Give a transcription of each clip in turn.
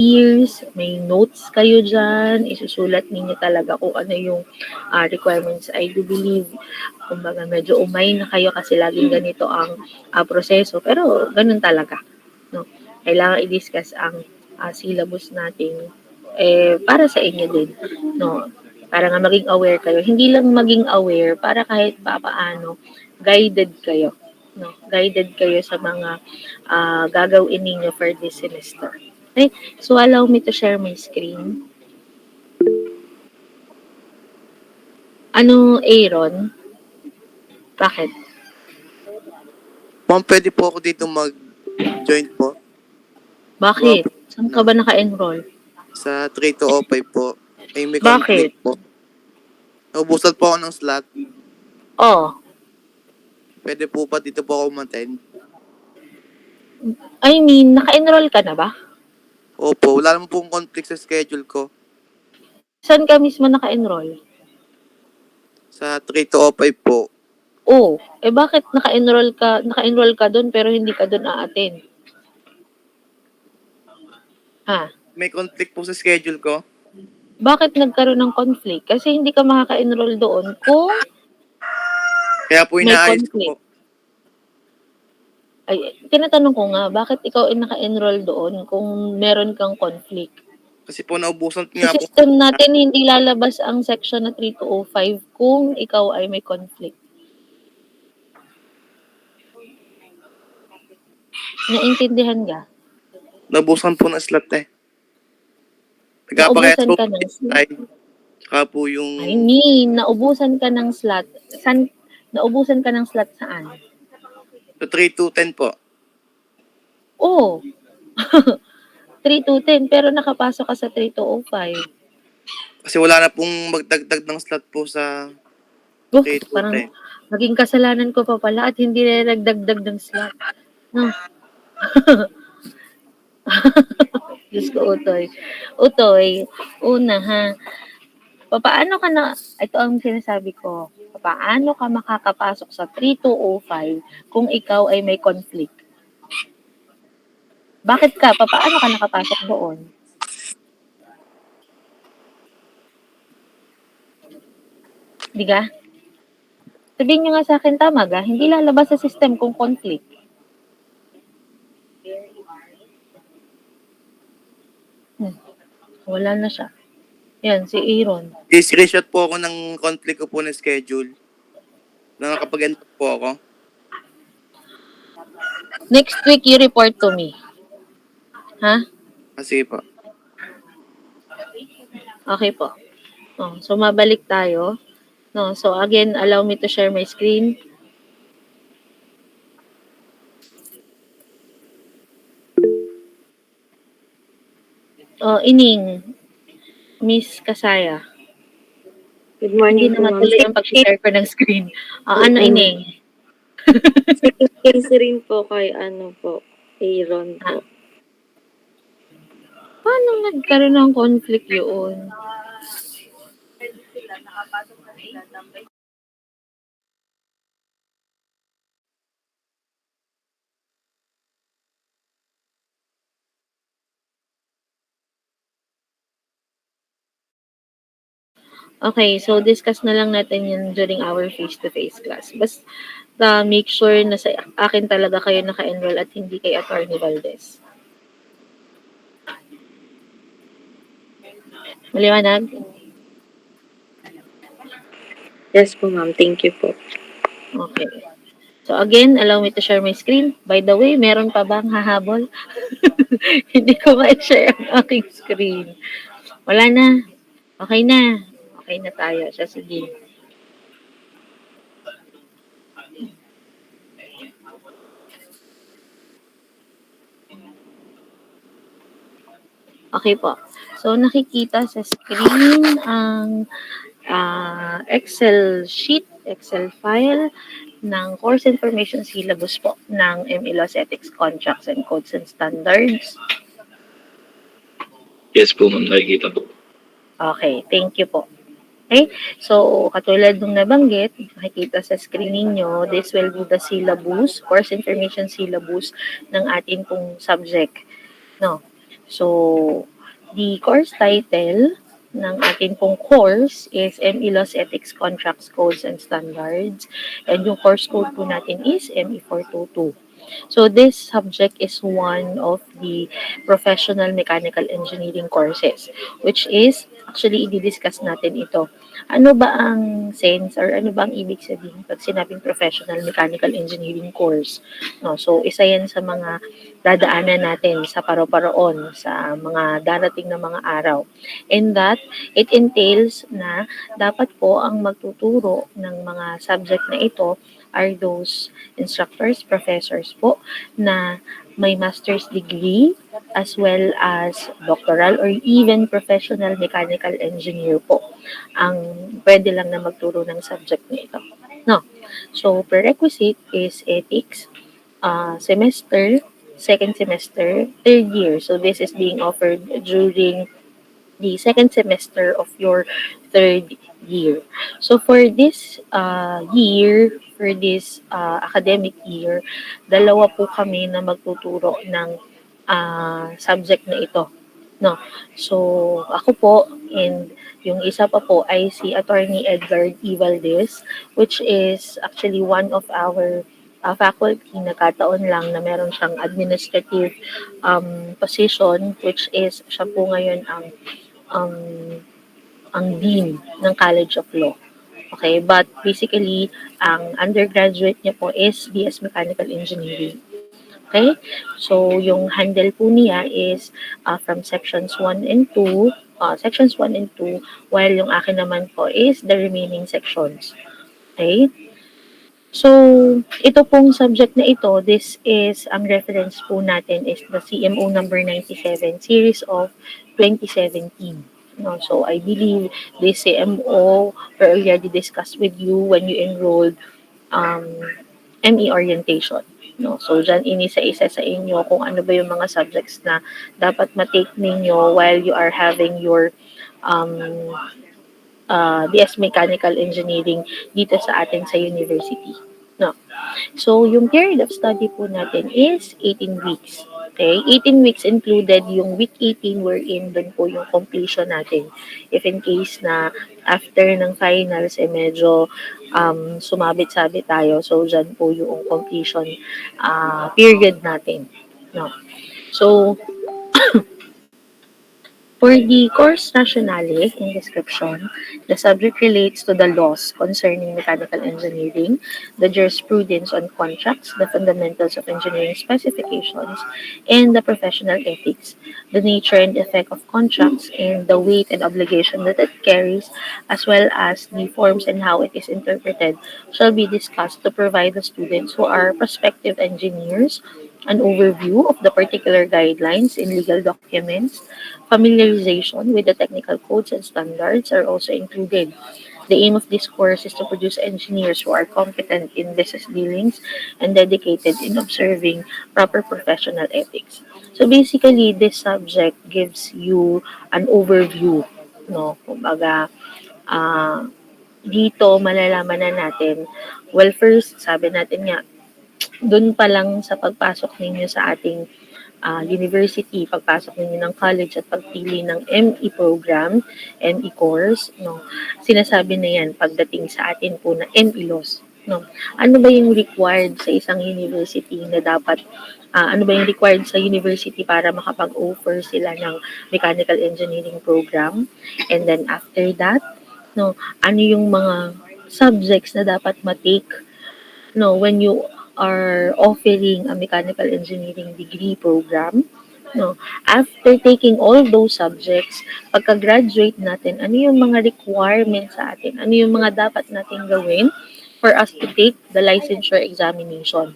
years, may notes kayo dyan, isusulat ninyo talaga kung ano yung requirements. I do believe, kumbaga medyo umay na kayo kasi laging ganito ang proseso, pero ganun talaga. No? Kailangan i-discuss ang syllabus natin para sa inyo din. No? Para nga maging aware kayo. Hindi lang maging aware, para kahit paano, guided kayo. No? Guided kayo sa mga gagawin ninyo for this semester. Okay? So, allow me to share my screen. Ano, Aaron? Bakit? Ma'am, pwede po ako dito mag-join po. Bakit? Saan ka ba naka-enroll? Sa 3205 po. Ay, may Bakit? conflict po. Naubusan po ako ng slot. Oh, Pwede po ba dito po ako umattend? I mean, naka-enroll ka na ba? Opo, wala naman pong conflict sa schedule ko. Saan ka mismo naka-enroll? Sa 3205 po. Oh, bakit naka-enroll ka doon pero hindi ka doon a-attend? Ha? May conflict po sa schedule ko. Bakit nagkaroon ng conflict? Kasi hindi ka makaka-enroll doon kung Kaya po may inaayos ko po. conflict. Ay, tinatanong ko nga, bakit ikaw ay naka-enroll doon kung meron kang conflict? Kasi po naubusan Sa nga po. system natin, hindi lalabas ang section na 3205 kung ikaw ay may conflict. Naintindihan ka? Naubusan po ng slot eh. Naubusan ka ng slot? Saka po yung... I mean, naubusan ka ng slot. Naubusan ka ng slot saan? Sa 3210 po. Oh, 3210 pero nakapasok ka sa 3205. Kasi wala na pong magdagdag ng slot po sa Oh, 3210. parang maging kasalanan ko pa pala at hindi na nagdagdag ng slot. No. Diyos ko, Utoy. Utoy, una ha, papaano ka na, ito ang sinasabi ko, paano ka makakapasok sa 3205 kung ikaw ay may conflict? Bakit ka? Paano ka nakapasok doon? Di ka? Sabihin nyo nga sa akin, tama ga? Hindi lalabas sa system kung conflict. Wala na siya. Yan, si Aaron. I-screenshot po ako ng conflict ko po na schedule. Na nakapag-enter po ako. Next week, you report to me. Ha? Sige po. Okay po. Oh, so, mabalik tayo. No, so, again, allow me to share my screen. Oh, Ining. Miss Kasaya. Good morning. Hindi na matuloy ang pag-share ko ng screen. Ano, Ining? Second rin po kay Aaron po. Paano nagkaroon ng conflict yun? Okay, so discuss na lang natin yun during our face-to-face class. Basta make sure na sa akin talaga kayo naka-enroll at hindi kay Attorney Valdez. Maliwanag? Yes po, ma'am. Thank you po. Okay. So again, allow me to share my screen. By the way, meron pa bang hahabol? Hindi ko ma-share ang aking screen. Wala na. Okay na. Okay na tayo. So, sige. Okay po. So, nakikita sa screen ang Excel sheet, Excel file ng course information syllabus po ng ME Laws, Ethics, Contracts, and Codes and Standards. Yes po, ma'am. Nakikita po. Okay, thank you po. Okay, so katulad nung nabanggit, makikita sa screen ninyo, this will be the syllabus, course information syllabus ng ating pong subject. No? So, the course title ng ating pong course is ME Laws, Ethics, Contracts, Codes, and Standards. And yung course code po natin is ME422. So this subject is one of the professional mechanical engineering courses, which is actually i-discuss natin ito. Ano ba ang sense or ano ba ang ibig sabihin pag sinabing professional mechanical engineering course? No, so isa yan sa mga dadaanan natin sa paro-paroon sa mga darating na mga araw. And that it entails na dapat po ang magtuturo ng mga subject na ito are those instructors, professors po na may master's degree as well as doctoral or even professional mechanical engineer po ang pwede lang na magturo ng subject na ito. No. So, prerequisite is ethics, semester, second semester, third year. So, this is being offered during the second semester of your third year. So for this for this academic year, dalawa po kami na magtuturo ng subject na ito. No. So ako po and yung isa pa po ay si Attorney Edgar E. Valdez, which is actually one of our faculty. Nagkataon lang na meron siyang administrative position, which is siya po ngayon um, ang dean ng College of Law. Okay, but basically, ang undergraduate niya po is BS Mechanical Engineering. Okay, so yung handle po niya is from sections 1 and 2, sections 1 and 2, while yung akin naman po is the remaining sections. Okay, so ito pong subject na ito, this is, ang reference po natin is the CMO number 97, series of 2017. No, so I believe this CMO were already discussed with you when you enrolled um, ME orientation. No, so dyan inisa-isa sa inyo kung ano ba yung mga subjects na dapat matake ninyo while you are having your um, BS Mechanical Engineering dito sa atin sa university. No. So, yung period of study po natin is 18 weeks. Okay? 18 weeks included yung week 18 wherein doon po yung completion natin. If in case na after ng finals, medyo sumabit-sabit tayo. So, dyan po yung completion period natin. No. So, for the course rationale in description, the subject relates to the laws concerning mechanical engineering, the jurisprudence on contracts, the fundamentals of engineering specifications, and the professional ethics, the nature and effect of contracts, and the weight and obligation that it carries, as well as the forms and how it is interpreted, shall be discussed to provide the students who are prospective engineers an overview of the particular guidelines in legal documents. Familiarization with the technical codes and standards are also included. The aim of this course is to produce engineers who are competent in business dealings and dedicated in observing proper professional ethics. So basically, this subject gives you an overview, no? Kumbaga, dito malalaman na natin, well, first, sabi natin nga, dun pa lang sa pagpasok ninyo sa ating university, pagpasok ninyo ng college at pagpili ng ME program, ME course, no, sinasabi na yan pagdating sa atin po na ME laws. No? Ano ba yung required sa isang university na dapat, ano ba yung required sa university para makapag-offer sila ng mechanical engineering program? And then after that, no, ano yung mga subjects na dapat matake, no, when you are offering a mechanical engineering degree program, no, after taking all those subjects, pagka-graduate natin, ano yung mga requirements sa atin, ano yung mga dapat natin gawin for us to take the licensure examination.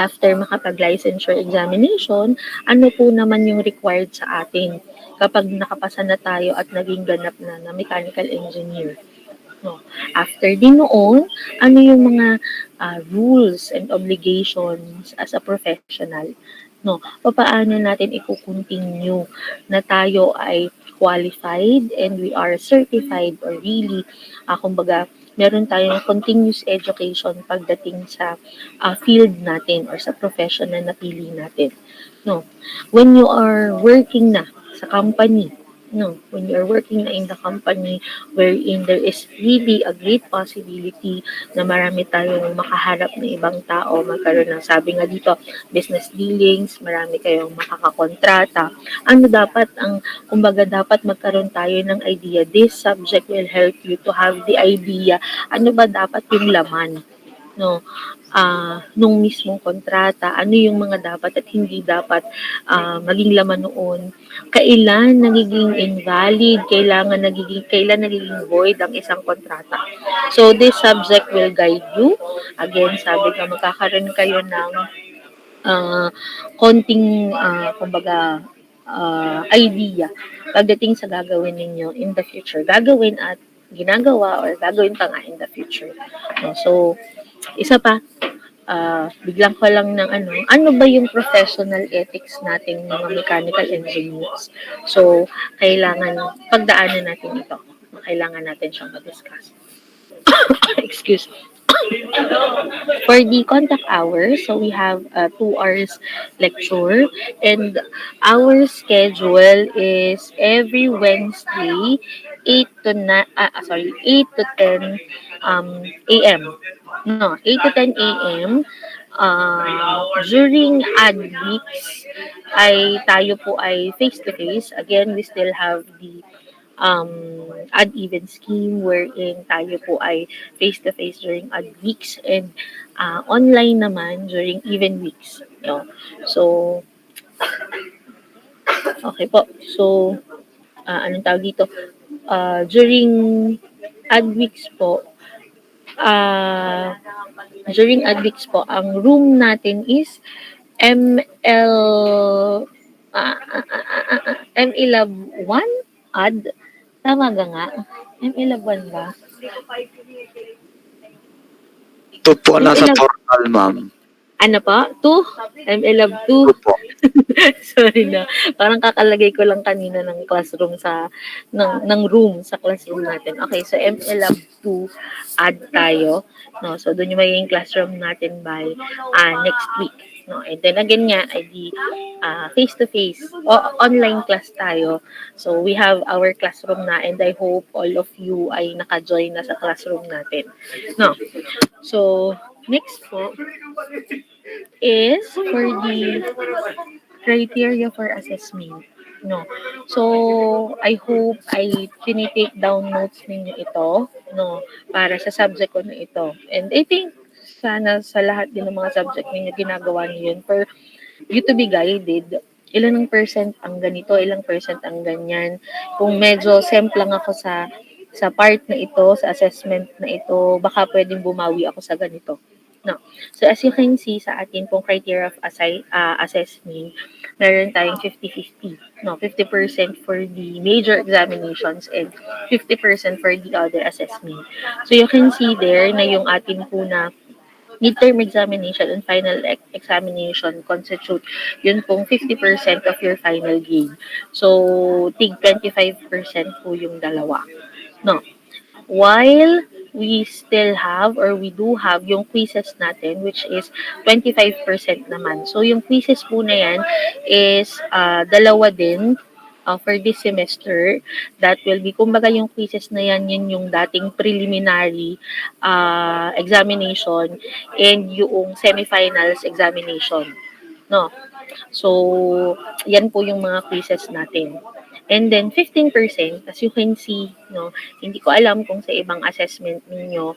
After makapag-licensure examination, ano po naman yung required sa atin kapag nakapasa na tayo at naging ganap na mechanical engineer. No. After din noon, ano yung mga rules and obligations as a professional? No, paano natin i-continue na tayo ay qualified and we are certified or really, kumbaga, meron tayong continuous education pagdating sa field natin or sa profession na napili natin. no? When you are working na sa company, no? When you are working na in the company wherein there is really a great possibility na marami tayong makaharap na ibang tao, magkaroon ng sabi nga dito, business dealings, marami kayong makakakontrata. Ano dapat ang, kumbaga dapat magkaroon tayo ng idea. This subject will help you to have the idea. Ano ba dapat yung laman? No, nung mismong kontrata, ano yung mga dapat at hindi dapat maging laman noon, kailan nagiging invalid, kailan nagiging void ang isang kontrata. So this subject will guide you. Again, sabi ka magkakaroon kayo ng konting kumbaga idea pagdating sa gagawin ninyo in the future. Gagawin at ginagawa or gagawin pa nga in the future. No? So, isa pa, biglang ko lang ng ano ba yung professional ethics nating mga mechanical engineers. So, kailangan pagdaanan natin ito. Kailangan natin siyang ma-discuss. Excuse me. For the contact hours, so we have 2 hours lecture and our schedule is every Wednesday 8 to 10 a.m. No, 8 to 10 a.m. During ad weeks ay tayo po ay face to face. Again, we still have the odd even scheme wherein tayo po ay face-to-face during odd weeks and online naman during even weeks. No? So, okay po. So, anong tawag dito? During odd weeks po, during odd weeks po, ang room natin is ML M11 odd. Tama ka nga. M11 ba? Ito po nasa M11 portal, ma'am. ano pa? 2? M11 Ito 2? po. Sorry na. Parang kakalagay ko lang kanina ng classroom ng room sa classroom natin. Okay, so MLab 2 add tayo. No, so doon yung magiging classroom natin by next week. No, and then again nga ay di face to face o online class tayo. So we have our classroom na and I hope all of you ay naka-join na sa classroom natin. No. So next po is for the criteria for assessment. No. So, I hope ay tinitake down notes ninyo ito, no, para sa subject ko na ito. And I think sana sa lahat din ng mga subject ninyo ginagawa niyo yun for you to be guided. Ilan ng percent ang ganito, ilang percent ang ganyan. Kung medyo semp lang ako sa part na ito, sa assessment na ito, baka pwedeng bumawi ako sa ganito. No. So as you can see sa atin pong criteria of assessment, meron tayong 50-50. No, 50% for the major examinations and 50% for the other assessment. So you can see there na yung atin po na midterm examination and final examination constitute yun pong 50% of your final grade. So, tig 25% po yung dalawa. No. While we still have or we do have yung quizzes natin which is 25% naman. So yung quizzes po na yan is dalawa din for this semester. That will be, kumbaga yung quizzes na yan, yun yung dating preliminary examination and yung semifinals examination. No? So, yan po yung mga quizzes natin. And then 15%, as you can see, no, hindi ko alam kung sa ibang assessment ninyo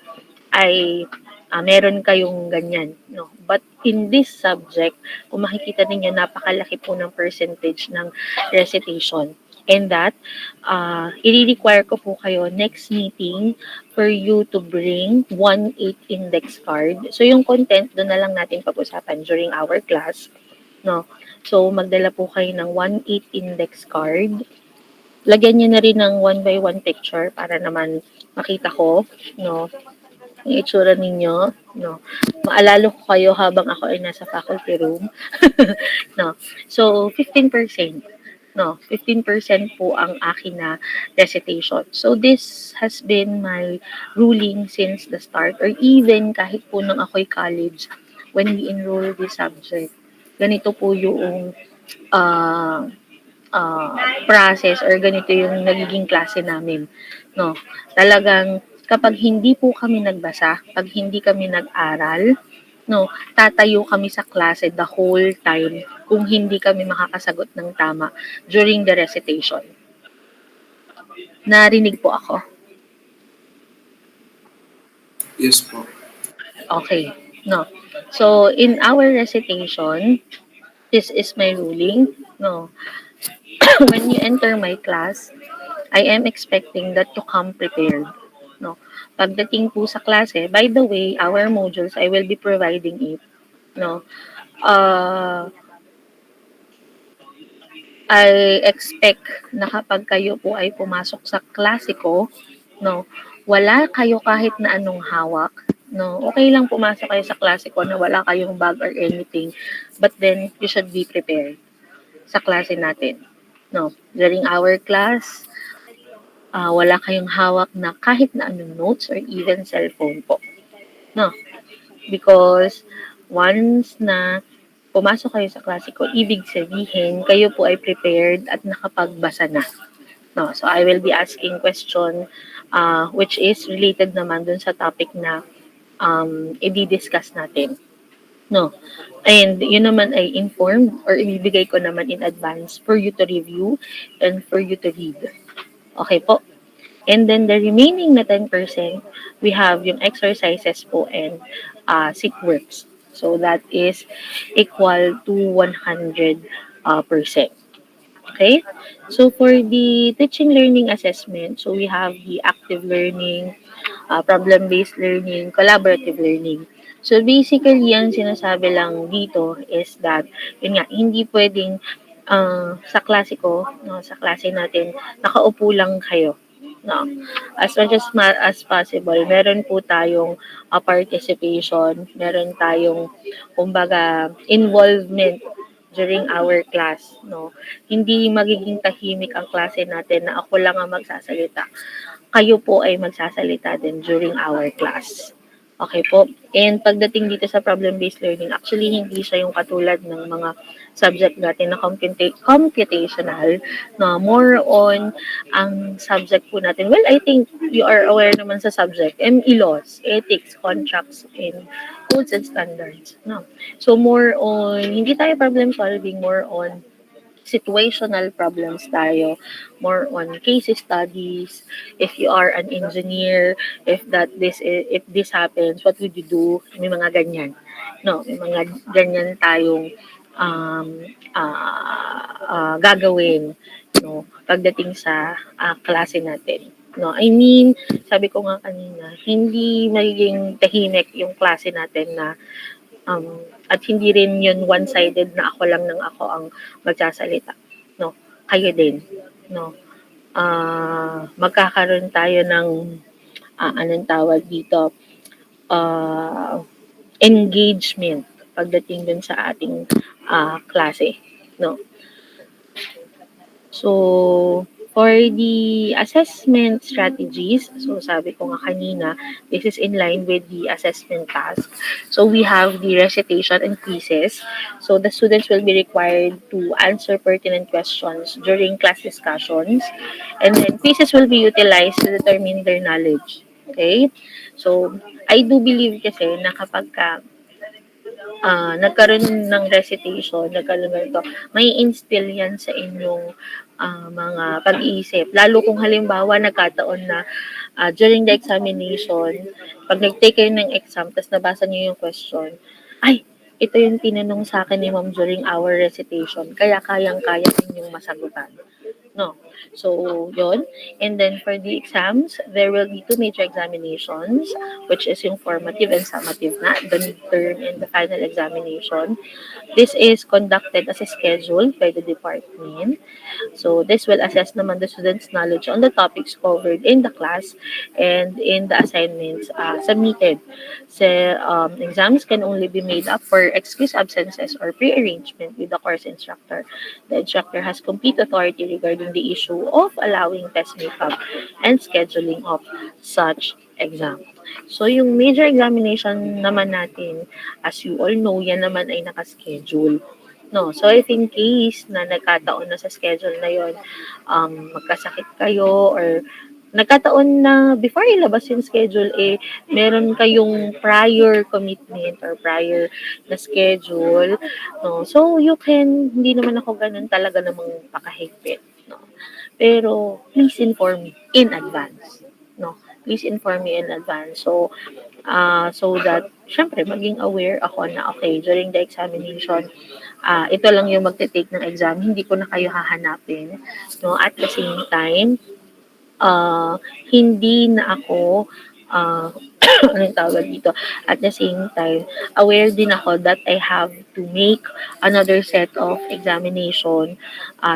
ay meron kayong ganyan, no. But in this subject, kung makikita ninyo, napakalaki po ng percentage ng recitation. And that, i-require ko po kayo next meeting for you to bring 1/8 index card. So, yung content, doon na lang natin pag-usapan during our class, no. So, magdala po kayo ng 1/8 index card. Lagyan niyo na rin ng 1 by 1 picture para naman makita ko, no, yung itsura ninyo, no. Maalala ko kayo habang ako ay nasa faculty room. No. So, 15%. No, 15% po ang akin na recitation. So, this has been my ruling since the start or even kahit po nung ako'y college when we enroll this subject. Ganito po yung uh, process or ganito yung nagiging klase namin, no? Talagang kapag hindi po kami nagbasa, pag hindi kami nag-aral, no, tatayo kami sa klase the whole time kung hindi kami makakasagot ng tama during the recitation. Narinig po ako? Yes po. Okay, no. So, in our recitation, this is my ruling, no. When you enter my class, I am expecting that you come prepared. No. Pagdating po sa klase, by the way, our modules, I will be providing it. No. Uh, I expect na kapag kayo po ay pumasok sa klase ko, no, wala kayo kahit na anong hawak. No, okay lang pumasok kayo sa klase ko na wala kayong bag or anything, but then you should be prepared sa klase natin. No, during our class, wala kayong hawak na kahit na anong notes or even cellphone po. No, because once na pumasok kayo sa klase ko, ibig sabihin, kayo po ay prepared at nakapagbasa na. No, so I will be asking question which is related naman dun sa topic na i-discuss natin. No. And yun naman ay informed or ibibigay ko naman in advance for you to review and for you to read. Okay po. And then the remaining na 10%, we have yung exercises po and sit works. So that is equal to 100%. Okay? So for the teaching learning assessment, so we have the active learning, problem-based learning, collaborative learning. So basically, ang sinasabi lang dito is that, yun nga, hindi pwedeng sa klase ko, no, sa klase natin, nakaupo lang kayo. No. As much as possible, meron po tayong participation, meron tayong, kumbaga, involvement during our class, no. Hindi magiging tahimik ang klase natin na ako lang ang magsasalita. Kayo po ay magsasalita din during our class. Okay po. And pagdating dito sa problem-based learning, actually hindi siya yung katulad ng mga subject natin na computational, na more on ang subject po natin. Well, I think you are aware naman sa subject, ME laws, ethics, contracts, and codes and standards. No. So more on, hindi tayo problem solving, more on situational problems tayo, more on case studies. If you are an engineer, if this happens, what would you do? May mga ganyan. No, may mga ganyan tayong um, gagawin, no, pagdating sa klase natin. No, I mean, sabi ko nga kanina, hindi magiging tahimik yung klase natin na at hindi rin yun one-sided na ako lang ng ako ang magsasalita. No, kayo din. No, magkakaroon tayo ng anong tawag dito, engagement pagdating dun sa ating klase. No. So, for the assessment strategies, so sabi ko nga kanina, this is in line with the assessment task. So we have the recitation and quizzes. So the students will be required to answer pertinent questions during class discussions. And then quizzes will be utilized to determine their knowledge. Okay? So, I do believe kasi na kapag nagkaroon ng recitation, nagkaroon ganito, may instill yan sa inyong mga pag-iisip. Lalo kung halimbawa nagkataon na during the examination, pag nag-take kayo ng exam, tapos nabasa niyo yung question, ay, ito yung tinanong sa akin ni ma'am during our recitation, kaya kayang-kaya ninyong masagutan. No. So, yun. And then for the exams, there will be 2 major examinations, which is yung formative and summative na, the midterm and the final examination. This is conducted as a schedule by the department. So, this will assess naman the students' knowledge on the topics covered in the class and in the assignments submitted. So, exams can only be made up for excused absences or pre-arrangement with the course instructor. The instructor has complete authority regarding the issue of allowing test makeup and scheduling of such exam. So, yung major examination naman natin, as you all know, yan naman ay nakaschedule. No, so if in case na nagkataon na sa schedule na yon, magkasakit kayo or nagkataon na before ilabas yung schedule, meron kayong prior commitment or prior na schedule, no? So you can, hindi naman ako ganun talaga namang pakahigpit, no? Pero please inform me in advance, no? Please inform me in advance. So that syempre maging aware ako na okay, during the examination, ito lang yung magte-take ng exam, hindi ko na kayo hahanapin, no? At the same time, hindi na ako, ah, anong tawag dito, at the same time, aware din ako that I have to make another set of examination,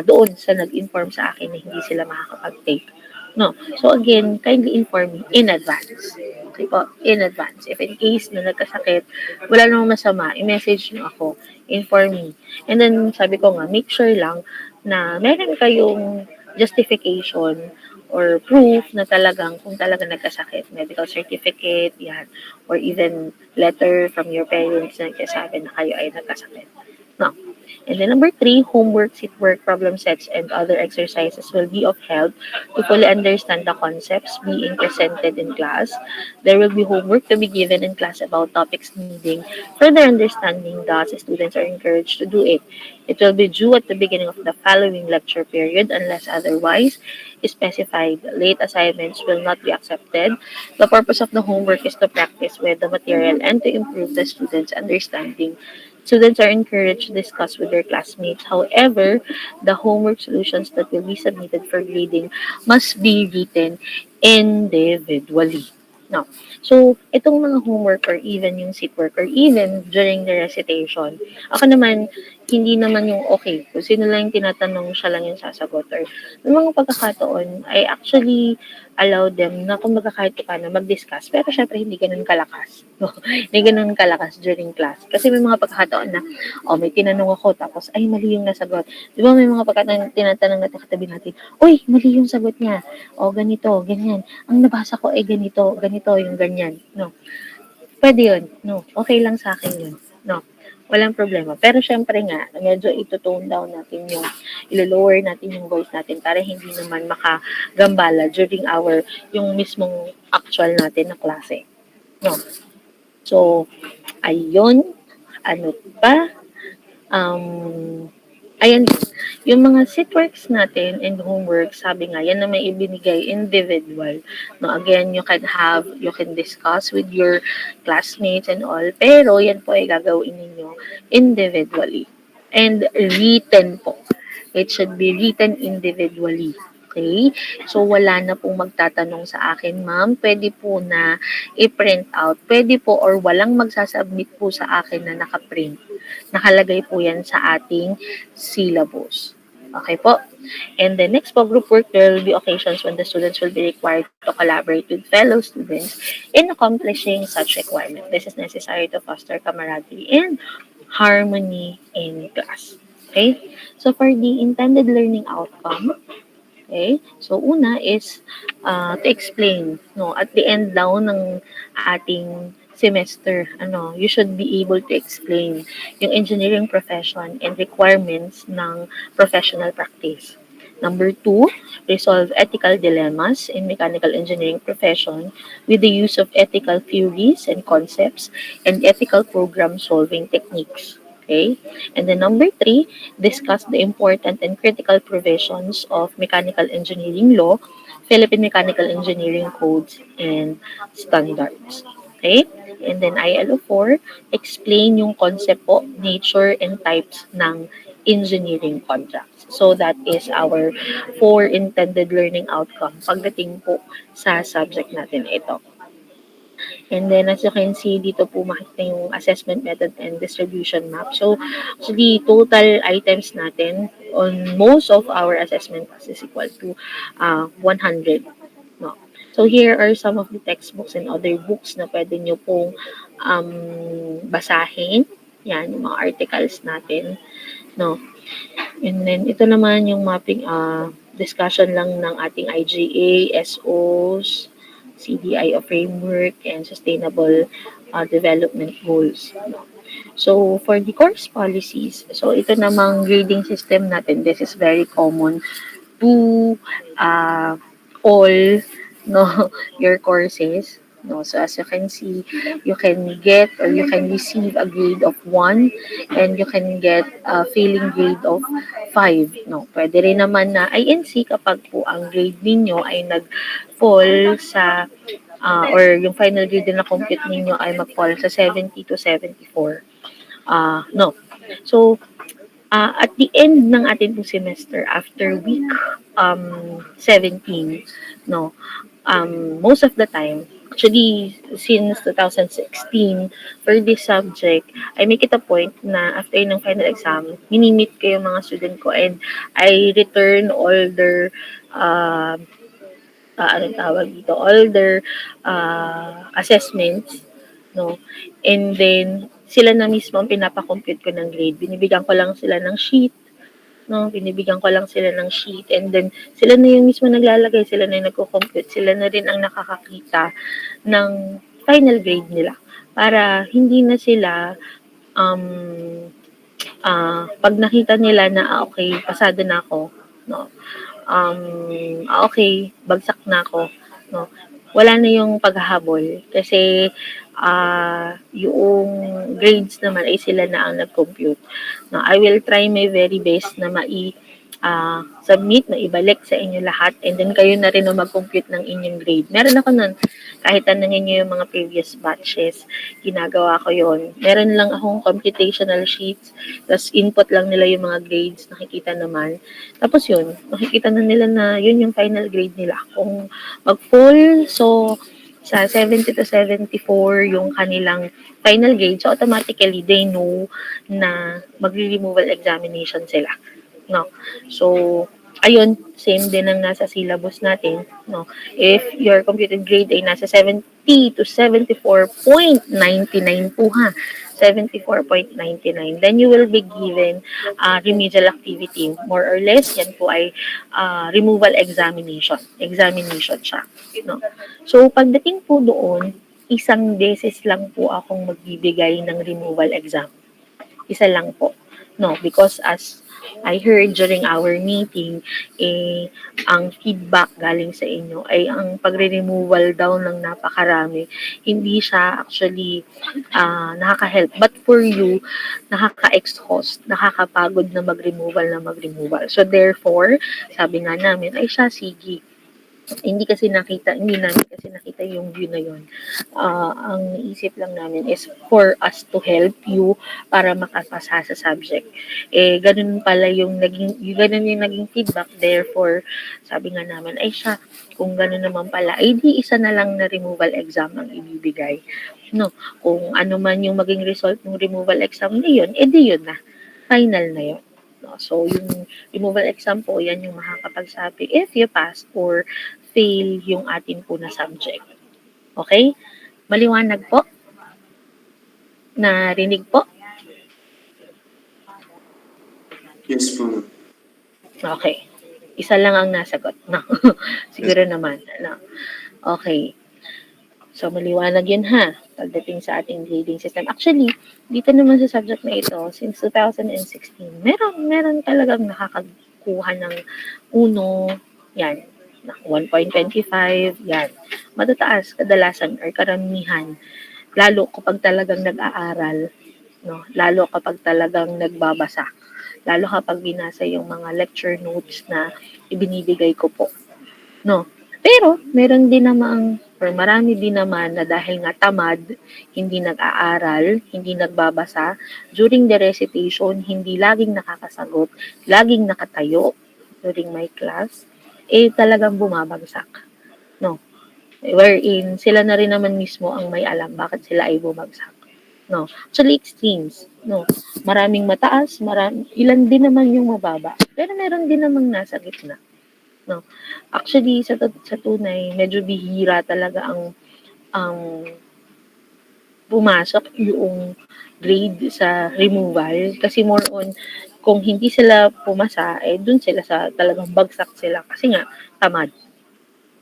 doon sa nag-inform sa akin na hindi sila makakapag-take. No. So again, kindly inform me in advance. Okay po, in advance. If in case na nagkasakit, wala namang masama, i-message niyo ako, inform me. And then, sabi ko nga, make sure lang na meron kayong justification or proof na talagang kung talaga nagkasakit, medical certificate, yan, or even letter from your parents na nagsasabi na kayo ay nagkasakit. No. And then number 3, homework, sit work, problem sets, and other exercises will be of help to fully understand the concepts being presented in class. There will be homework to be given in class about topics needing further understanding, thus students are encouraged to do it. It will be due at the beginning of the following lecture period unless otherwise specified. Late assignments will not be accepted. The purpose of the homework is to practice with the material and to improve the students' understanding. Students are encouraged to discuss with their classmates. However, the homework solutions that will be submitted for grading must be written individually. No. So, itong mga homework or even yung sit work or even during the recitation, ako naman, hindi naman yung okay. Kung sino lang yung tinatanong, siya lang yung sasagot. Or yung mga pagkakataon, I actually allow them na kung kahit paano mag-discuss. Pero syempre, hindi ganun kalakas. No? Hindi ganun kalakas during class. Kasi may mga pagkakataon na, may tinanong ako, tapos, ay, mali yung nasagot. Di ba may mga pagkakataon tinatanong natin katabi natin, uy, mali yung sagot niya. O, ganito, ganyan. Ang nabasa ko ay ganito, ganito, yung ganyan. No. Pwede yun. No. Okay lang sa akin yun. No. Walang problema. Pero syempre nga, medyo ito-tone down natin yung, ilo-lower natin yung voice natin para hindi naman makagambala during yung mismong actual natin na klase. No. So, ayun. Ano pa? Ayan, yung mga sitworks natin and homework, sabi nga, yan na may ibinigay individual. No, again, you can discuss with your classmates and all, pero yan po ay gagawin ninyo individually. And written po. It should be written individually. Okay? So, wala na pong magtatanong sa akin, ma'am. Pwede po na i-print out. Pwede po or walang magsasubmit po sa akin na nakaprint. Nakalagay po yan sa ating syllabus. Okay po? And the next po, group work, there will be occasions when the students will be required to collaborate with fellow students in accomplishing such requirement. This is necessary to foster camaraderie and harmony in class. Okay? So, for the intended learning outcome, okay, so una is to explain, no, at the end daw ng ating semester, you should be able to explain yung engineering profession and requirements ng professional practice. Number 2, resolve ethical dilemmas in mechanical engineering profession with the use of ethical theories and concepts and ethical program solving techniques. Okay? And then number 3, discuss the important and critical provisions of mechanical engineering law, Philippine Mechanical Engineering Codes, and standards. Okay? And then ILO 4, explain yung concept po, nature, and types ng engineering contracts. So that is our 4 intended learning outcome pagdating po sa subject natin ito. And then as you can see, dito po makikita yung assessment method and distribution map. So actually, total items natin on most of our assessment is equal to 100. No? So here are some of the textbooks and other books na pwede nyo pong basahin. Yan, yung mga articles natin. No? And then ito naman yung mapping discussion lang ng ating IGA, SOs, CDIO framework, and sustainable development goals. No? So, for the course policies, so ito namang grading system natin, this is very common to uh, all no your courses. No, so as you can see, you can get or you can receive a grade of 1 and you can get a failing grade of 5. No, pwede rin naman na INC kapag po ang grade ninyo ay nag-fall sa or yung final grade na compute ninyo ay mag-fall sa 70 to 74. No. So, at the end ng ating pong semester, after week 17, no, most of the time, actually, since 2016, for this subject, I make it a point na after ng final exam, minimit ko yung mga student ko and I return all their anong tawag dito, all their assessments, no? And then, sila na mismo ang pinapa-compute ko ng grade. Binibigyan ko lang sila ng sheet, no? Binibigyan ko lang sila ng sheet and then sila na yung mismo naglalagay, sila na yung nagko-compute, sila na rin ang nakakakita ng final grade nila para hindi na sila pag nakita nila na okay, pasado na ako, no? Okay, bagsak na ako, no? Wala na yung paghahabol kasi yung grades naman ay sila na ang nag-compute. No, I will try my very best na submit, na ibalik sa inyo lahat and then kayo na rin ang mag-compute ng inyong grade. Meron ako nun, kahit tanongin nyo yung mga previous batches, ginagawa ko yon. Meron lang akong computational sheets, tapos input lang nila yung mga grades, nakikita naman. Tapos yun, nakikita na nila na yun yung final grade nila. Kung mag-fall, so sa 70 to 74 yung kanilang final grade, so automatically they know na magre-removal examination sila. No. So, ayun, same din ang nasa syllabus natin, no. If your computed grade ay nasa 70 to 74.99 po ha. 74.99. Then you will be given remedial activity. More or less, yan po ay removal examination. Examination siya. No? So, pagdating po doon, isang beses lang po akong magbibigay ng removal exam. Isa lang po. No, because as I heard during our meeting, ang feedback galing sa inyo ay ang pagre-removal daw ng napakarami, hindi siya actually nakaka-help. But for you, nakaka-exhaust, nakakapagod na mag-removal. So therefore, sabi nga namin, ay siya, sige, hindi namin kasi nakita yung view na yun. Ang naisip lang namin is for us to help you para makapasa sa subject. Ganun pala ganun yung naging feedback. Therefore, sabi nga namin, ay siya, kung ganun naman pala, ay di isa na lang na removal exam ang ibibigay. No, kung ano man yung maging result ng removal exam na yun, di yun na. Final na yun. No, so, yung removal exam po, yan yung makakapagsabi if you pass or fail yung atin po na subject. Okay? Maliwanag po? Narinig po? Yes po. Okay. Isa lang ang nasagot. No. Siguro naman. No. Okay. So, maliwanag yun ha, pagdating sa ating grading system. Actually, dito naman sa subject na ito, since 2016, meron talagang nakakakuha ng 1, yan, 1.25, yan. Matataas kadalasan or karamihan, lalo kapag talagang nag-aaral, no? Lalo kapag talagang nagbabasa, lalo kapag binasa yung mga lecture notes na ibinibigay ko po, no? Pero meron din namang or marami din naman na dahil nga tamad, hindi nag-aaral, hindi nagbabasa, during the recitation, hindi laging nakakasagot, laging nakatayo during my class, talagang bumabagsak. No. Wherein, sila na rin naman mismo ang may alam bakit sila ay bumagsak. No. Actually, extremes. No. Maraming mataas, ilan din naman yung mababa. Pero meron din namang nasa gitna. No. Actually, sa tunay, medyo bihira talaga ang pumasok yung grade sa removal kasi more on kung hindi sila pumasa, dun sila sa talagang bagsak sila kasi nga tamad.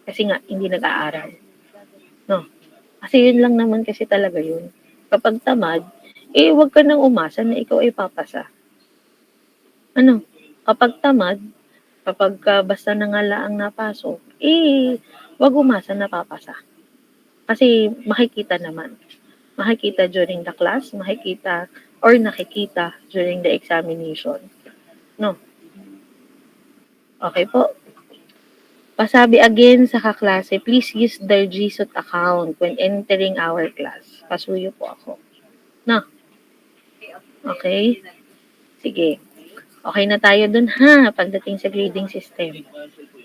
Kasi nga hindi nag-aaral. No. Kasi yun lang naman kasi talaga yun. Kapag tamad, huwag ka nang umasa na ikaw ay papasa. Ano, kapag tamad, kapagka basta nangala ang napasok, wag umasa na papasa. Kasi makikita naman. Makikita during the class, makikita or nakikita during the examination. No? Okay po. Pasabi again sa kaklase, please use the GSUT account when entering our class. Pasuyo po ako. No? Okay? Sige. Okay na tayo dun ha, pagdating sa grading system.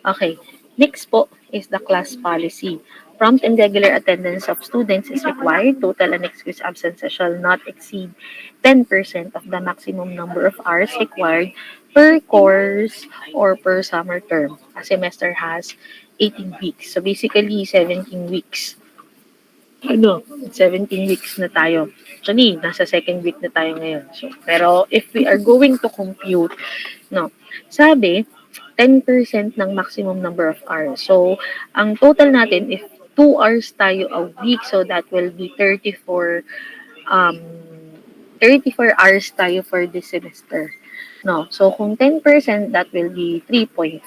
Okay. Next po is the class policy. Prompt and regular attendance of students is required. Total and excused absences shall not exceed 10% of the maximum number of hours required per course or per summer term. A semester has 18 weeks. So basically, 17 weeks. 17 weeks na tayo. Actually, nasa second week na tayo ngayon. So, pero if we are going to compute, no, sabi, 10% ng maximum number of hours. So, ang total natin, if 2 hours tayo a week, so that will be 34 hours tayo for this semester. No, so kung 10%, that will be 3.4.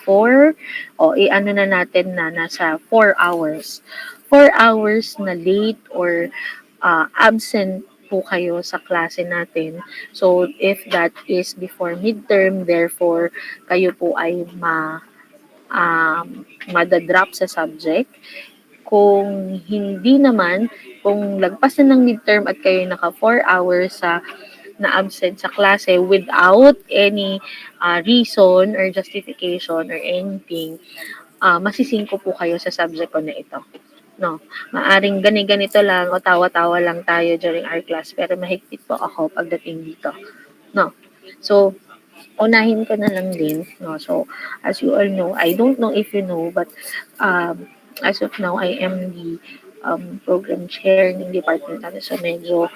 O, i-ano na natin na nasa 4 hours. 4 hours na late or absent po kayo sa klase natin. So, if that is before midterm, therefore, kayo po ay madadrop sa subject. Kung hindi naman, kung lagpas na ng midterm at kayo naka 4 hours na absent sa klase without any reason or justification or anything, masisingko po kayo sa subject ko na ito. No, maaring ganito lang o tawa-tawa lang tayo during our class pero mahigpit po ako pagdating dito. No. So, unahin ko na lang din, no. So, as you all know, I don't know if you know, but as of now, I am the program chair ng department natin. So, medyo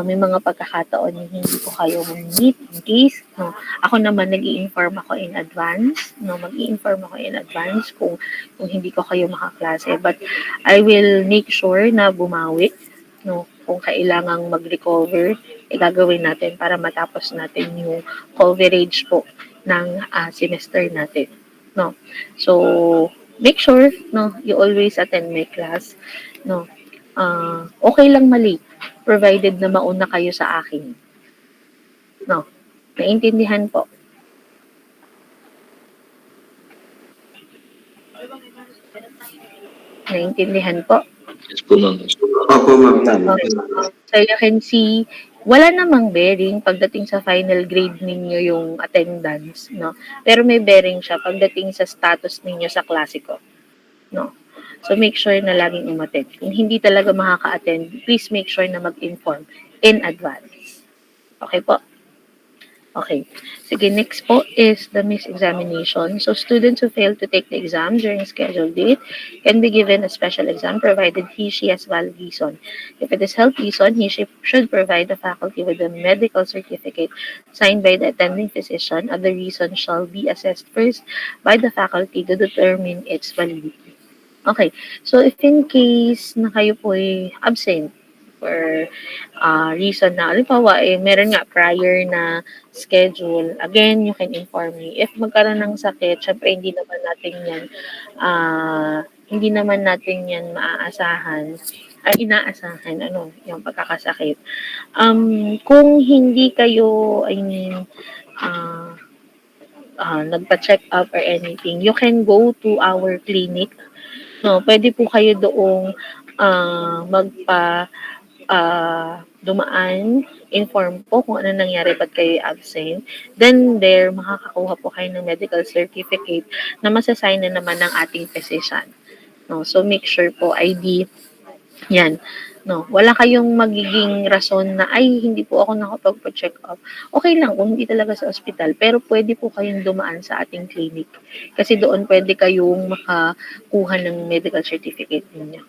may mga pagkakataon na hindi ko kayo meet in case, no. Ako naman nag-i-inform ako in advance, no. Mag-i-inform ako in advance kung hindi ko kayo makaklase. But I will make sure na bumawi, no. Kung kailangang mag-recover, gagawin natin para matapos natin yung coverage po ng semester natin, no. So, make sure, no, you always attend my class, no. Okay lang mali, provided na mauna kayo sa akin. No, naintindihan po. Naintindihan po. Yes po, ma'am. Opo, ma'am. Tama. Okay. So you can see, wala namang bearing pagdating sa final grade ninyo yung attendance, no? Pero may bearing siya pagdating sa status ninyo sa klase ko, no? So make sure na laging umattend. Kung hindi talaga makaka-attend, please make sure na mag-inform in advance. Okay po? Okay. Sige, next po is the missed examination. So students who fail to take the exam during scheduled date can be given a special exam provided she has valid reason. If it is health reason, she should provide the faculty with a medical certificate signed by the attending physician. Other reason shall be assessed first by the faculty to determine its validity. Okay. So if in case na kayo po ay absent for reason na, halimbawa, meron nga prior na schedule, again, you can inform me. If magkaroon ng sakit, syempre hindi naman natin yan maaasahan, inaasahan, yung pagkakasakit. Kung hindi kayo, nagpa-check up or anything, you can go to our clinic. No, pwede po kayo doong dumaan, inform po kung ano nangyari ba't kayo absent. Then there, makakakuha po kayo ng medical certificate na masasign na naman ng ating physician. No, so make sure po ID yan. No, wala kayong magiging rason na hindi po ako nakapagpa-check up. Okay lang kung hindi talaga sa ospital, pero pwede po kayong dumaan sa ating clinic. Kasi doon pwede kayong makakuha ng medical certificate ninyo.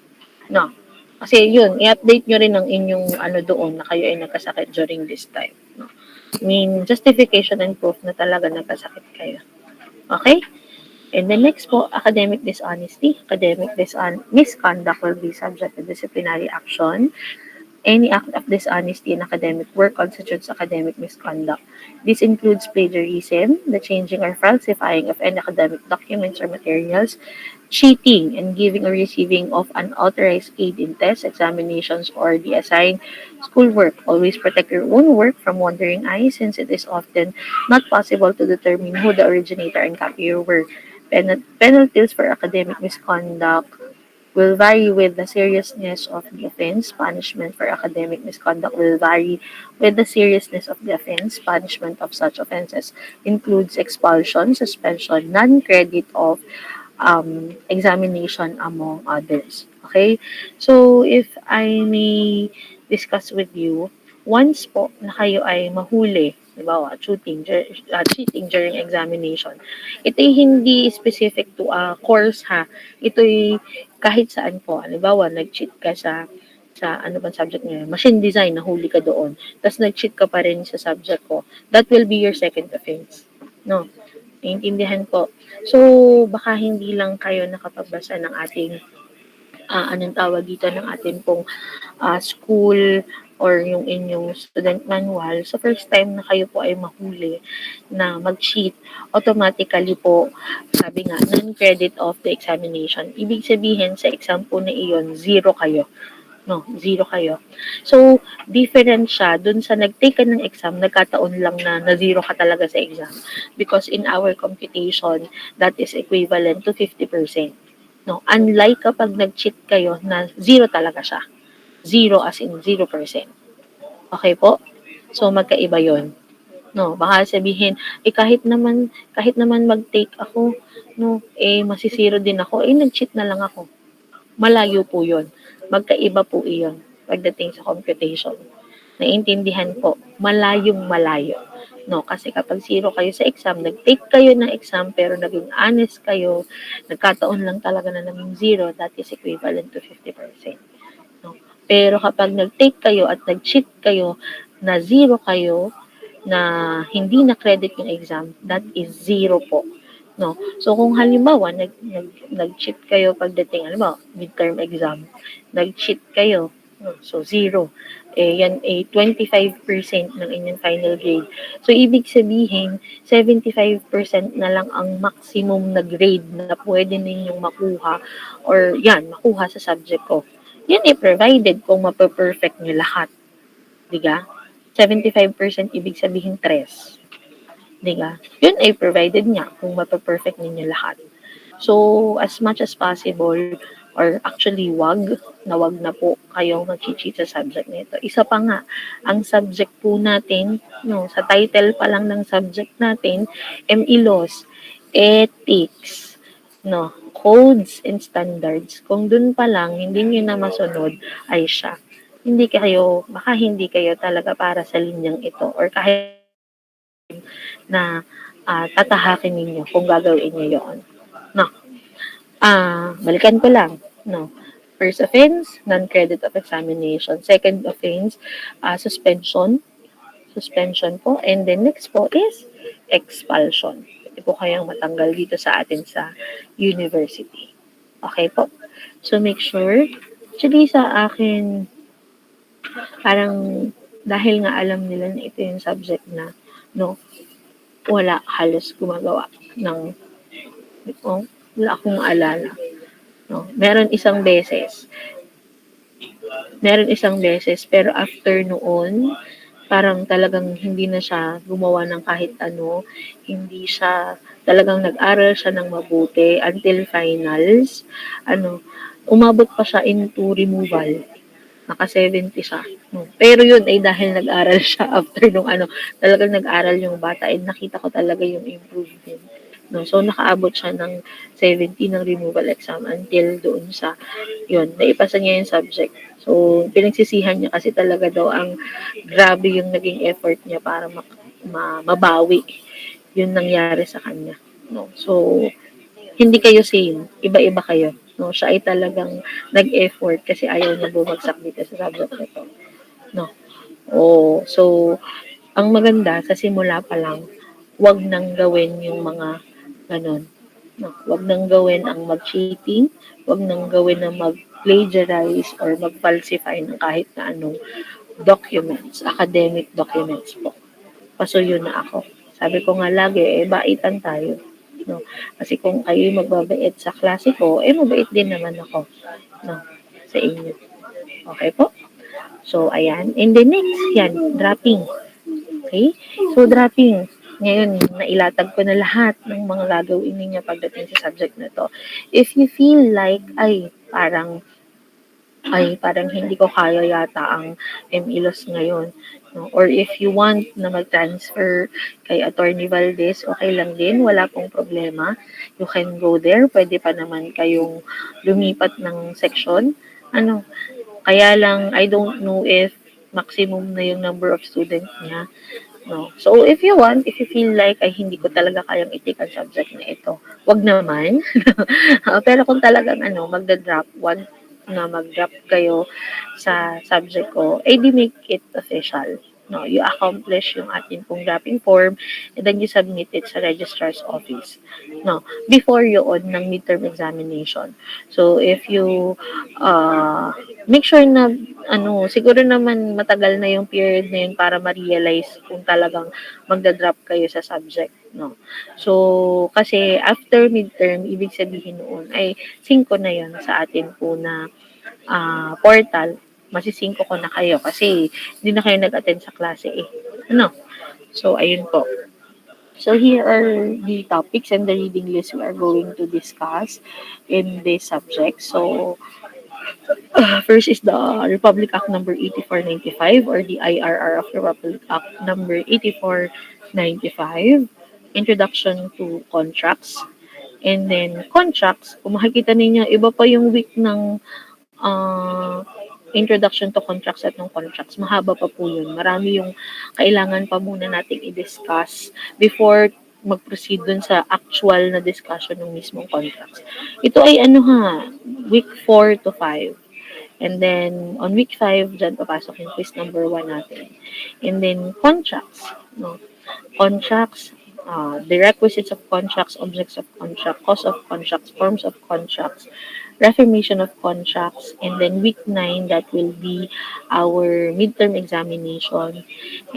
No. Kasi yun, i-update nyo rin ang inyong doon na kayo ay nagkasakit during this time. No? I mean, justification and proof na talaga nagkasakit kayo. Okay? And the next po, academic dishonesty. Academic misconduct will be subject to disciplinary action. Any act of dishonesty in academic work constitutes academic misconduct. This includes plagiarism, the changing or falsifying of any academic documents or materials, cheating and giving or receiving of unauthorized aid in tests, examinations, or the assigned schoolwork. Always protect your own work from wandering eyes, since it is often not possible to determine who the originator and copier were. Penalties for academic misconduct will vary with the seriousness of the offense. Punishment for academic misconduct will vary with the seriousness of the offense. Punishment of such offenses includes expulsion, suspension, non-credit of examination, among others. Okay? So, if I may discuss with you, once po na kayo ay mahuli, halimbawa, cheating during examination, ito'y hindi specific to a course ha. Ito'y kahit saan po. Halimbawa, nag-cheat ka sa ano bang subject niya, machine design, nahuli ka doon, tapos nag-cheat ka pa rin sa subject ko, that will be your second offense. No? Naiintindihan po. So, baka hindi lang kayo nakapagbasa ng ating, anong tawag dito, ng ating pong school or yung inyong student manual. So, first time na kayo po ay mahuli na mag-cheat, automatically po, sabi nga, non-credit of the examination. Ibig sabihin, sa exam po na iyon, zero kayo. No, zero kayo. So, different siya dun sa nag-take ka ng exam, nagkataon lang na zero ka talaga sa exam. Because in our computation, that is equivalent to 50%. No, unlike kapag nag-cheat kayo na zero talaga siya. Zero as in 0%. Okay po? So, magkaiba yon. No, baka sabihin, kahit naman mag-take ako, no, masisiro din ako, nag-cheat na lang ako. Malayo po yon. Magkaiba po iyon pagdating sa computation. Naiintindihan po, malayong malayo. No, kasi kapag zero kayo sa exam, nag-take kayo ng exam pero naging honest kayo, nagkataon lang talaga na naging zero, that is equivalent to 50%. No? Pero kapag nag-take kayo at nag-cheat kayo na zero kayo, na hindi na credit yung exam, that is zero po. No. So kung halimbawa nag-cheat kayo pagdating halimbawa midterm exam, nag-cheat kayo, no, so zero. Yan 25% ng inyong final grade. So ibig sabihin 75% na lang ang maximum na grade na pwede ninyong makuha or makuha sa subject ko. Yan provided kung mape-perfect niyo lahat. Diga? 75% ibig sabihin 3. Diba? Yun ay provided niya kung mape-perfect ninyo lahat. So, as much as possible, or actually wag na po kayong mag-cheat sa subject nito. Isa pa nga, ang subject po natin, no, sa title pa lang ng subject natin, ME Laws, Ethics, no, Codes and Standards. Kung dun pa lang, hindi nyo na masunod, ay siya. Baka hindi kayo talaga para sa linyang ito, or kahit na tatahakin ninyo kung gagawin niyo yon. No. Balikan ko lang. No. First offense, non-credit of examination. Second offense, suspension. Suspension po. And then next po is expulsion. Pwede po kayang matanggal dito sa atin sa university. Okay po? So make sure. Actually sa akin, parang dahil nga alam nila na ito yung subject na, no, wala halos gumagawa ng wala akong maalala. No, meron isang beses pero after noon parang talagang hindi na siya gumawa ng kahit ano, hindi siya talagang nag-aral siya ng mabuti until finals. Umabot pa siya into removal. Naka 70 siya. No. Pero yun ay dahil nag-aral siya after nung talagang nag-aral yung bata and nakita ko talaga yung improvement. No. So nakaabot siya ng 70 ng removal exam until doon sa naipasa niya yung subject. So pinagsisihan niya kasi talaga daw ang grabe yung naging effort niya para mabawi yung nangyari sa kanya. No. So hindi kayo same, iba-iba kayo. No, siya ay talagang nag-effort kasi ayaw niya bumagsak dito sa subject nito. No. So ang maganda sa simula pa lang, wag nang gawin yung mga ganon. No, wag nang gawin ang mag-cheating, wag nang gawin ang mag-plagiarize or mag-falsify ng kahit na anong documents, academic documents po. Pasuyo na ako. Sabi ko nga lagi, baitan tayo. No? Kasi kung kayo magbabait sa klase ko, mabait din naman ako. No? Sa inyo. Okay po? So, ayan. And then next, yan, dropping. Okay? So, dropping. Ngayon, nailatag ko na lahat ng mga gagawin ninyo pagdating sa subject na to. If you feel like, parang hindi ko kaya yata ang MELOS ngayon. No? Or if you want na mag-transfer kay Attorney Valdez, okay lang din, wala pong problema. You can go there. Pwede pa naman kayong lumipat ng section. Kaya lang, I don't know if maximum na yung number of students niya. No. So, if you feel like, hindi ko talaga kayang i-take ang subject na ito, wag naman. Pero kung talagang, magda-drop, mag-drop kayo sa subject ko, di make it official. No, you accomplish yung ating pong dropping form and then you submit it sa registrar's office. No, before yun ng midterm examination. So, if you make sure na siguro naman matagal na yung period na yun para ma-realize kung talagang magda-drop kayo sa subject, no. So, kasi after midterm, ibig sabihin noon ay 5 na yun sa atin po na portal. Masisingko ko na kayo kasi hindi na kayo nag-attend sa klase So, ayun po. So, here are the topics and the reading list we are going to discuss in this subject. So, first is the Republic Act number 8495 or the IRR of the Republic Act number 8495, Introduction to Contracts. And then, contracts, kung makikita ninyo, iba pa yung week ng introduction to contracts at ng contracts. Mahaba pa po yun. Marami yung kailangan pa muna nating i-discuss before mag-proceed dun sa actual na discussion ng mismong contracts. Ito ay week 4 to 5. And then, on week 5, dyan papasok yung quiz number 1 natin. And then, contracts. No? Contracts, the requisites of contracts, objects of contract, cause of contracts, forms of contracts, reformation of contracts, and then week 9, that will be our midterm examination,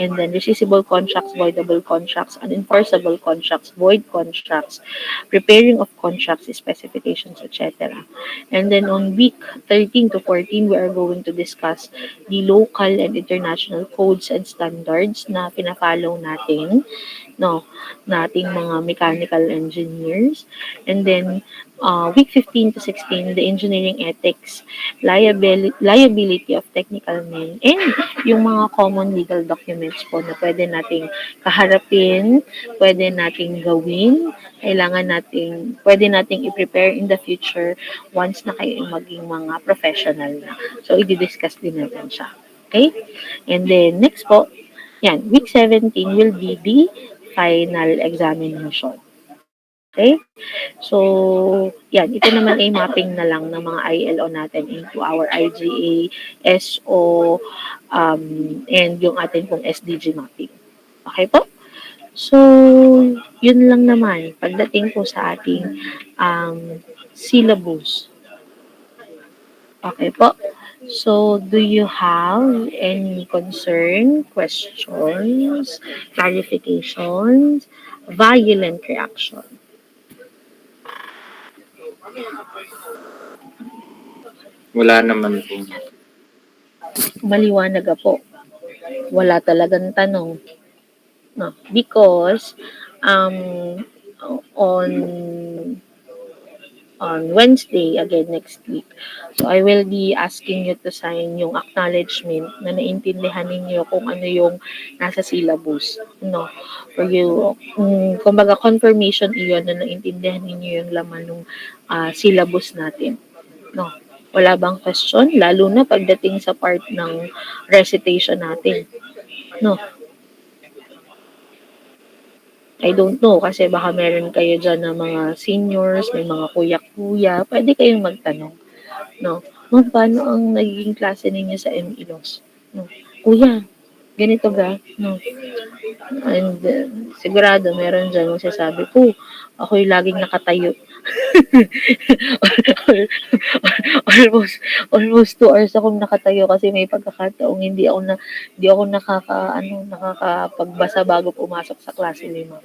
and then rescissible contracts, voidable contracts, unenforceable contracts, void contracts, preparing of contracts, specifications, etc. And then on week 13 to 14, we are going to discuss the local and international codes and standards na pina-follow natin, nating mga mechanical engineers. And then, week 15 to 16, the engineering ethics, liability of technical men, and yung mga common legal documents po na pwede nating kaharapin, pwede nating gawin, pwede nating i-prepare in the future once na kayo maging mga professional na. So, i-discuss din natin siya. Okay? And then, next po, week 17 will be the final examination. Okay? So, ito naman ay mapping na lang ng mga ILO natin into our IGA, SO, and yung atin pong SDG mapping. Okay po? So, yun lang naman pagdating po sa ating syllabus. Okay po? So, do you have any concern, questions, clarifications, violent reaction? Wala naman po. Maliwanag po. Wala talagang tanong. No, because on Wednesday, again next week, so I will be asking you to sign yung acknowledgement na naintindihan ninyo kung ano yung nasa syllabus, for you, kumbaga confirmation iyon na naintindihan ninyo yung laman ng syllabus natin, wala bang question, lalo na pagdating sa part ng recitation natin, I don't know, kasi baka meron kayo dyan na mga seniors, may mga kuya-kuya, pwede kayong magtanong. Ma'am, paano ang nagiging klase ninyo sa MELOS? Kuya, ganito ba? And sigurado, meron dyan magsasabi, ako'y laging nakatayo. almost 2 hours akong nakatayo kasi may pagkakataong hindi ako nakakapagbasa bago pumasok sa klase ni ma'am.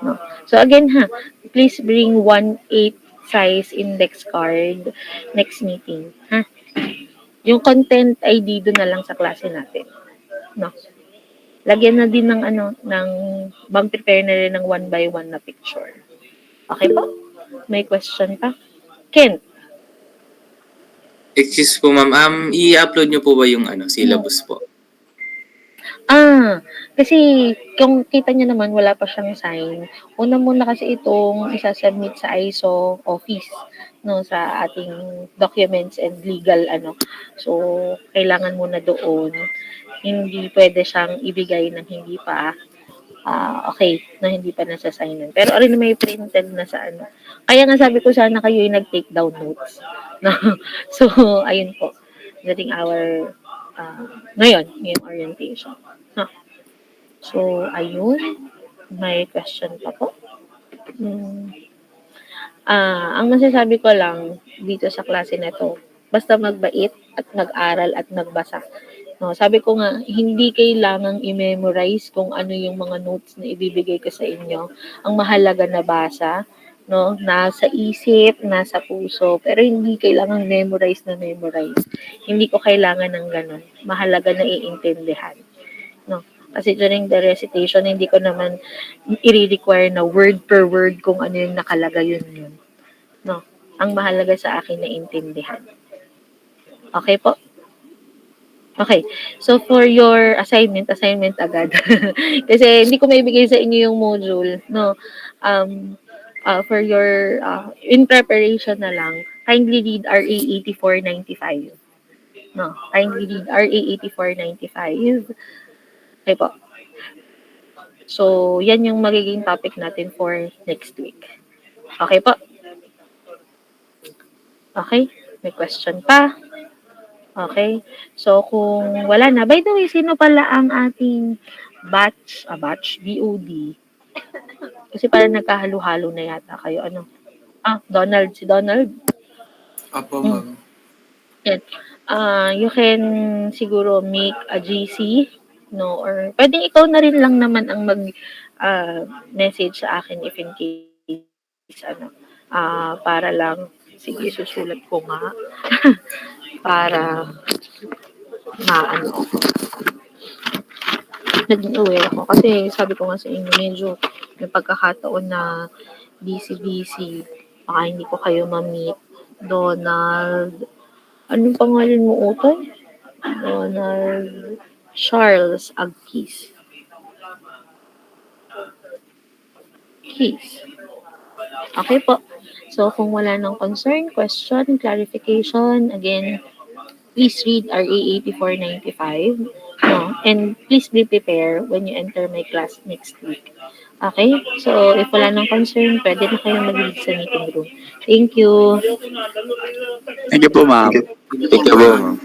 No. So again ha, please bring 1/8 size index card next meeting. Ha? Yung content ay dito na lang sa klase natin. No. Lagyan na din mag-prepare na rin ng 1 by 1 na picture. Okay po? May question pa? Ken? Excuse po ma'am, i-upload niyo po ba yung syllabus po? Kasi kung kita niyo naman wala pa siyang sign. Una muna kasi itong isa-submit sa ISO office no sa ating documents and legal So kailangan muna doon. Hindi pwede siyang ibigay ng hindi pa okay, na hindi pa nasa-signan. Pero rin may printed na sa Kaya nga sabi ko sana kayo yung nag-take down notes. No? So, ayun po. During our ngayon, yung orientation. No? So, ayun. May question pa po. Ang masasabi ko lang dito sa klase na to, basta magbait at mag-aral at magbasa. No, sabi ko nga, hindi kailangang i-memorize kung ano yung mga notes na ibibigay ko sa inyo. Ang mahalaga na basa, no, nasa isip, nasa puso, pero hindi kailangang memorize. Hindi ko kailangan ng ganun. Mahalaga na iintindihan. No, kasi during the recitation, hindi ko naman i-require na word per word kung ano yung nakalagay yun. No, ang mahalaga sa akin na intindihan. Okay po? Okay. So, for your assignment agad. Kasi hindi ko maibigay sa inyo yung module, no? For your, in preparation na lang, kindly read RA 8495. No? Kindly read RA 8495. Okay po. So, yan yung magiging topic natin for next week. Okay po? Okay? May question pa? Okay. So, kung wala na, by the way, sino pala ang ating batch, BOD? Kasi parang nagkahalo-halo na yata kayo. Donald. Si Donald? Apo, ma'am. Yan. You can siguro make a GC, no? Or pwedeng ikaw na rin lang naman ang message sa akin if in case, para lang, sige, susulat ko nga. Para naging aware ako. Kasi sabi ko nga sa inyo, medyo may pagkakataon na busy. Baka hindi ko kayo ma-meet. Donald, anong pangalan mo, Utoy? Donald Charles Agkis. Okay po. So, kung wala ng concern, question, clarification, again, please read RA 8495. No? And please be prepared when you enter my class next week. Okay? So, if wala ng concern, pwede na kayo mag-read sa meeting room. Thank you. Thank you po, ma'am. Thank you po, ma'am.